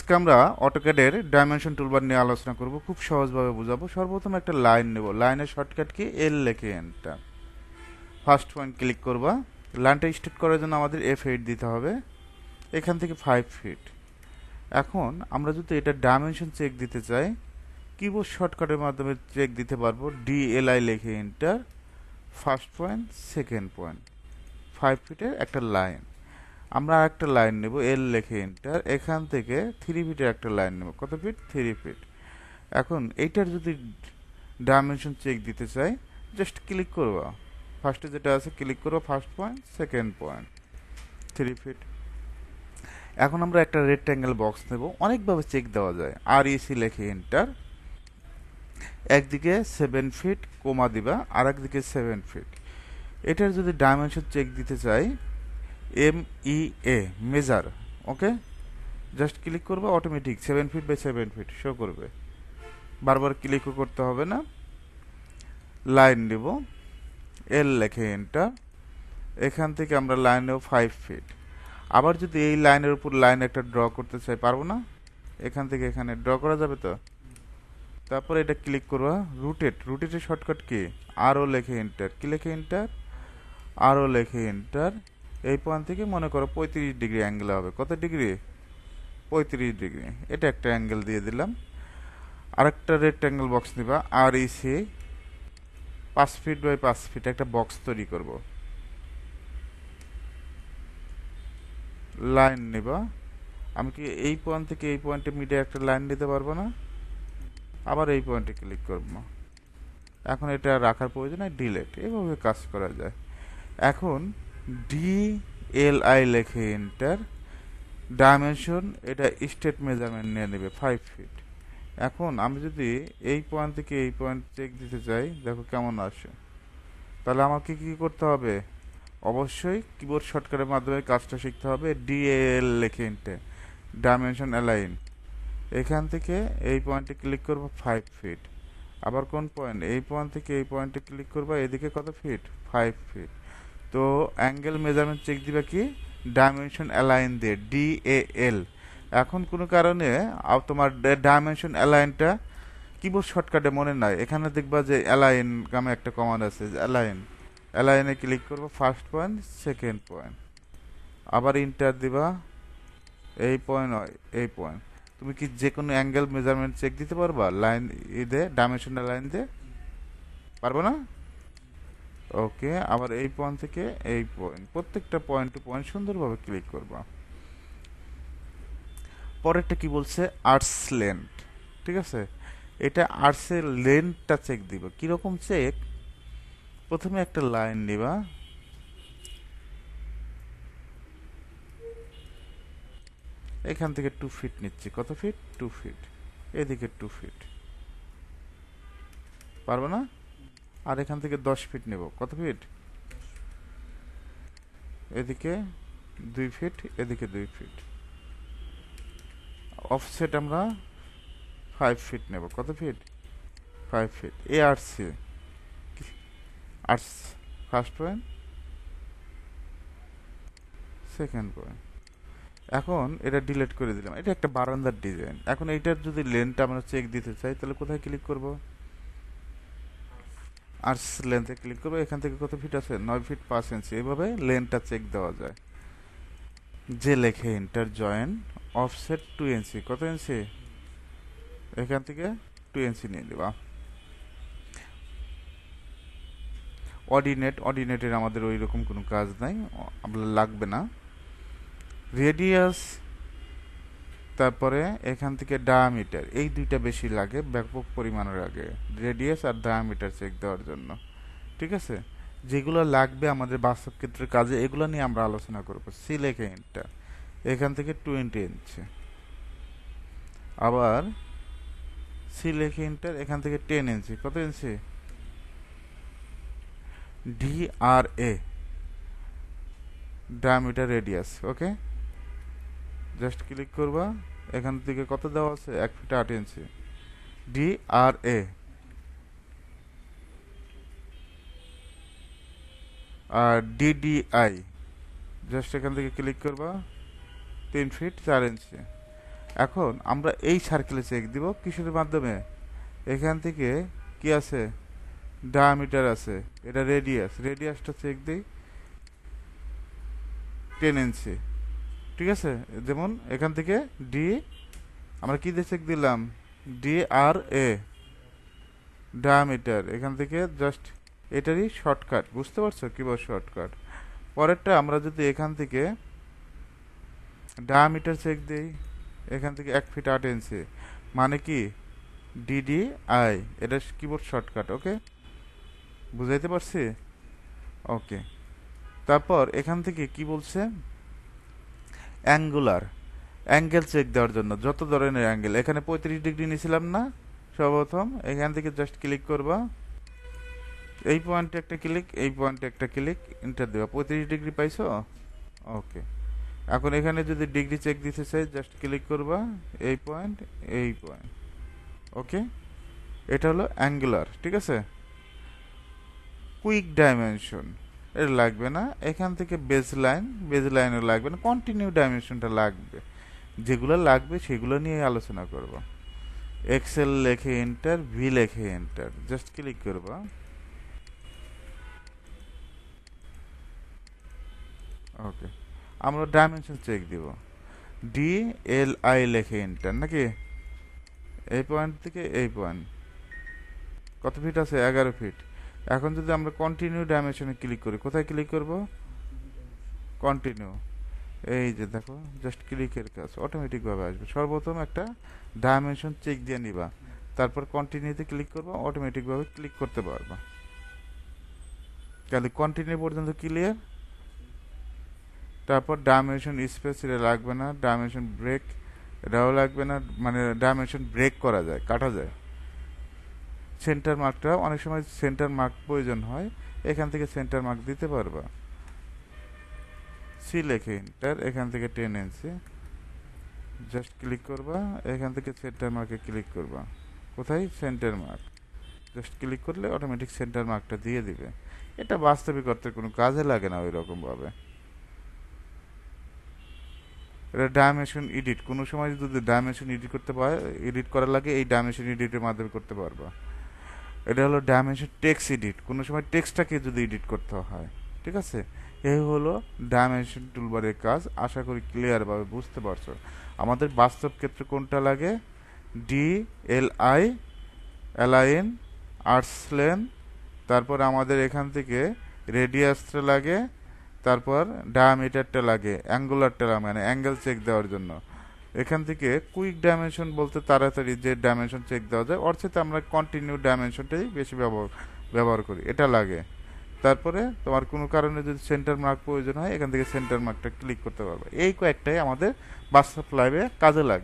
আজকে আমরা অটোক্যাডের dimension toolbar নিয়ে আলোচনা করব। খুব সহজভাবে বোঝাবো। সর্বপ্রথম একটা লাইন নেব, লাইনের শর্টকাট কি এল লিখে এন্টার। ফার্স্ট পয়েন্ট ক্লিক করবা। লাইনটা স্টার্ট করার জন্য আমাদের F8 দিতে হবে, এখান থেকে 5 ফিট। এখন আমরা যদি এটা ডাইমেনশন চেক দিতে চাই, কিবোর্ড শর্টকাটের মাধ্যমে চেক দিতে পারবো। DLI লিখে enter, first point, second point, 5 ফিটের একটা লাইন। আমরা একটা লাইন নেব, এল লিখে এন্টার, এখান থেকে 3 ফিটের একটা লাইন নেব। কত ফিট? 3 ফিট। এখন এইটার যদি ডাইমেনশন চেক দিতে চাই, জাস্ট ক্লিক করবা। ফার্স্টে যেটা আছে ক্লিক করবো, first point, second point, 3 feet. এখন আমরা একটা রেক্ট্যাঙ্গেল বক্স নেব, অনেকভাবে চেক দেওয়া যায়। REC লিখে এন্টার, একদিকে 7 ফিট কোমা দিবা, আর একদিকে 7 ফিট। এটার যদি ডাইমেনশন চেক দিতে চাই, MEA measure, okay, just click করবে, automatic 7 feet by 7 feet show করবে, বারবার ক্লিকও করতে হবে না। লাইন নেব, এল লেখে এন্টার, এখান থেকে আমরা লাইন নেব 5 ফিট। আবার যদি এই লাইনের উপর লাইন একটা ড্র করতে চাই, পারবো না? এখান থেকে এখানে ড্র করা যাবে তো। তারপরে এটা ক্লিক করবা, রুটেটের শর্টকাট কি? আরও লেখে এন্টার, কি লেখে এন্টার, আরও লেখে এন্টার। এই পয়েন্ট থেকে মনে করো 35 ডিগ্রি অ্যাঙ্গেল হবে। কত ডিগ্রি? 35 ডিগ্রি। এটা একটা অ্যাঙ্গেল দিয়ে দিলাম। আরেকটা রেক্ট্যাঙ্গেল বক্স নিবা, REC 5 ফিট বাই 5 ফিট একটা বক্স তৈরি করব। লাইন নিবা, আমি কি এই পয়েন্ট থেকে এই পয়েন্টে মিডে একটা লাইন নিতে পারবো না? আবার এই পয়েন্টে ক্লিক করব। এখন এটা রাখার প্রয়োজন নাই, ডিলেট। এভাবে কাজ করা যায়। এখন DLI লেখে এন্টার, ডাইমেনশন এটা স্টেট মেজারমেন্ট নিয়ে নেবে 5 ফিট। এখন আমি যদি এই পয়েন্ট থেকে এই পয়েন্ট চেক দিতে চাই, দেখো কেমন আসে। তাহলে আমাকে কি করতে হবে? অবশ্যই কিবোর্ড শর্টকাটের মাধ্যমে কাজটা শিখতে হবে। DAL লেখে এন্টার, ডাইমেনশন অ্যালাইন, এখান থেকে এই পয়েন্টে ক্লিক করব, 5 ফিট। আবার কোন পয়েন্ট? এই পয়েন্ট থেকে এই পয়েন্টে ক্লিক করবা, এদিকে কত ফিট? 5 ফিট। তো অ্যাঙ্গেল মেজারমেন্ট চেক দিবা কি? ডাইমেনশন অ্যালাইন দিয়ে, DAL। এখন কোনো কারণে তোমার ডাইমেনশন অ্যালাইনটা কিবোর্ড শর্টকাটে মনে নাই, এখানে দেখবা যে অ্যালাইন নামে একটা কমান্ড আছে, অ্যালাইন। অ্যালাইনে ক্লিক করবো, ফার্স্ট পয়েন্ট, সেকেন্ড পয়েন্ট, আবার ইন্টার দিবা। এই পয়েন্ট হয়, এই পয়েন্ট। তুমি কি যে কোনো অ্যাঙ্গেল মেজারমেন্ট চেক দিতে পারবা লাইন দিয়ে, ডাইমেনশন লাইন দিয়ে? পারবো না? ওকে, আবার এই পয়েন্ট থেকে এই পয়েন্ট, প্রত্যেকটা পয়েন্ট টু পয়েন্ট সুন্দরভাবে ক্লিক করবা। পরেরটা কি বলছে? Arts length. ঠিক আছে, এটা আর্টসের লেন্থটা চেক দিব। কিরকম চেক? প্রথমে একটা লাইন নিবা, এখান থেকে 2 ফিট নিচ্ছি। কত ফিট? 2 ফিট। এদিকে 2 ফিট, পারবো না? আর এখান থেকে 10 ফিট নেব। কত ফিট? এদিকে 2 ফিট, এদিকে 2 ফিট। অফসেট আমরা 5 ফিট নেব। কত feet? 5 feet. A R C, arcs first point, second point. এখন এটা ডিলিট করে দিলাম। এটা একটা বারান্দার ডিজাইন। এখন এইটার যদি লেন্থটা আমরা চেক দিতে চাই, তাহলে কোথায় ক্লিক করব? আর্টস লেন্থে ক্লিক করবো। এখান থেকে কত ফিট আছে? 9 ফিট 5 ইঞ্চি। এভাবে লেন্থটা চেক দেওয়া যায়। যে লেখে ইন্টার জয়েন, অফসেট 2 ইঞ্চি। কত ইঞ্চি? এখান থেকে 2 ইঞ্চি নিয়ে দেবা। অর্ডিনেটের আমাদের ওই রকম কোনো কাজ নাই, আপনার লাগবে না। রেডিয়াস, তারপরে এখান থেকে ডায়ামিটার, এই দুইটা বেশি লাগে, ব্যাপক পরিমাণের আগে রেডিয়াস আর ডায়ামিটার চেক দেওয়ার জন্য। ঠিক আছে, যেগুলো লাগবে আমাদের বাস্তব ক্ষেত্রের কাজে, এগুলো নিয়ে আমরা আলোচনা করব। সি লেখে এন্টার, এখান থেকে 20 ইঞ্চি। আবার সি লেখে এন্টার, এখান থেকে 10 ইঞ্চি। কত inch? DRA, diameter radius. Okay, just click করবা। এখান থেকে কত দেওয়া আছে? 1 ফিট 8 ইঞ্চি। DRA। আর DDI, জাস্ট এখান থেকে ক্লিক করবা, 3 ফিট 4 ইঞ্চি। এখন আমরা এই সার্কেলে চেক দিব কিসের মাধ্যমে? এখান থেকে কি আছে? ডায়ামিটার আছে, এটা রেডিয়াস, রেডিয়াসটা চেক দিই 10 ইঞ্চি, ঠিক আছে? যেমন এখান থেকে ডি আমরা কি দিয়ে চেক দিলাম? ডি আর এ ডায়ামিটার, এখান থেকে জাস্ট এটারই শর্টকাট, বুঝতে পারছো কিভাবে শর্টকাট? পরেরটা আমরা যদি এখান থেকে ডায়ামিটার চেক দিই, এখান থেকে 1 ফিট 8 ইঞ্চি, মানে কি ডিডি আই, এটা কিবোর্ড শর্টকাট। ওকে, বুঝাইতে পারছি? ওকে, তারপর এখান থেকে কি বলছে? অ্যাঙ্গুলার, অ্যাঙ্গেল চেক দেওয়ার জন্য যত ধরনের অ্যাঙ্গেল, এখানে 35 ডিগ্রি নিয়েছিলাম না সর্বপ্রথম, এখান থেকে জাস্ট ক্লিক করবা, এই পয়েন্টে একটা ক্লিক, এই পয়েন্টে একটা ক্লিক, এন্টার দেবা, 35 ডিগ্রি পাইছো? ওকে, এখন এখানে যদি ডিগ্রি চেক দিতে চাই জাস্ট ক্লিক করবা, এই পয়েন্ট, এই পয়েন্ট। ওকে, এটা হলো অ্যাঙ্গুলার, ঠিক আছে? কুইক ডাইমেনশন এটা লাগবে না, এখান থেকে বেজ লাইন, বেজ লাইনও লাগবে না, কন্টিনিউ ডাইমেনশনটা লাগবে। যেগুলো লাগবে সেগুলো নিয়ে আলোচনা করব। এক্সেল লেখে এন্টার, ভি লেখে এন্টার, জাস্ট ক্লিক করবা। ওকে, আমরা ডাইমেনশন চেক দিব, ডি এল আই লেখে এন্টার, নাকি এই পয়েন্ট থেকে এই পয়েন্ট কত ফিট আছে? 11 ফিট। এখন যদি আমরা কন্টিনিউ ডাইমেনশনে ক্লিক করি, কোথায় ক্লিক করব? কন্টিনিউ, এই যে দেখো জাস্ট ক্লিকের কাজ অটোমেটিকভাবে আসবে। সর্বপ্রথম একটা ডাইমেনশন চেক দিয়ে নিবা, তারপর কন্টিনিউতে ক্লিক করবা, অটোমেটিকভাবে ক্লিক করতে পারবা। তাহলে কন্টিনিউ পর্যন্ত ক্লিয়ার। তারপর ডাইমেনশন স্পেস এটা লাগবে না, ডাইমেনশন ব্রেক এটাও লাগবে না, মানে ডাইমেনশন ব্রেক করা যায়, কাটা যায়। সেন্টার মার্কটা অনেক সময় সেন্টার মার্ক প্রয়োজন হয়, এখান থেকে সেন্টার মার্ক দিতে পারবা। সি লেখে এন্টার, এখান থেকে 10 ইঞ্চি, জাস্ট ক্লিক করবা, এখান থেকে সেন্টার মার্কে ক্লিক করবা। কোথায়? সেন্টার মার্ক, জাস্ট ক্লিক করলে অটোমেটিক সেন্টার মার্কটা দিয়ে দিবে। এটা বাস্তবিক অর্থে কোনো কাজে লাগে না ওই রকম ভাবে। এটা ডাইমেনশন এডিট, কোনো সময় যদি ডাইমেনশন এডিট করতে পারে, এডিট করা লাগে, এই ডাইমেনশন এডিটের মাধ্যমে করতে পারবা। এটা হলো ডাইমেনশন টেক্সট এডিট, কোনো সময় টেক্সটটাকে যদি এডিট করতে হয়, ঠিক আছে? এই হলো ডাইমেনশন টুলবারের কাজ। আশা করি ক্লিয়ারভাবে বুঝতে পারছো। আমাদের বাস্তব ক্ষেত্রে কোনটা লাগে? ডি এল আই, অ্যালাইন, আর্টসলেন, তারপর আমাদের এখান থেকে রেডিয়াসটা লাগে, তারপর ডায়ামিটারটা লাগে, অ্যাঙ্গুলারটা মানে অ্যাঙ্গেল চেক দেওয়ার জন্য। এখান থেকে কুইক ডাইমেনশন বলতে তাড়াতাড়ি যে ডাইমেনশন চেক দেওয়া যায়, ওর সাথে আমরা কন্টিনিউ ডাইমেনশনটাই বেশি ব্যবহার করি, এটা লাগে। তারপরে তোমার কোনো কারণে যদি সেন্টার মার্ক প্রয়োজন হয়, এখান থেকে সেন্টার মার্কটা ক্লিক করতে পারবে। এই কয়েকটাই আমাদের বাস্তব লাইভে কাজে লাগে।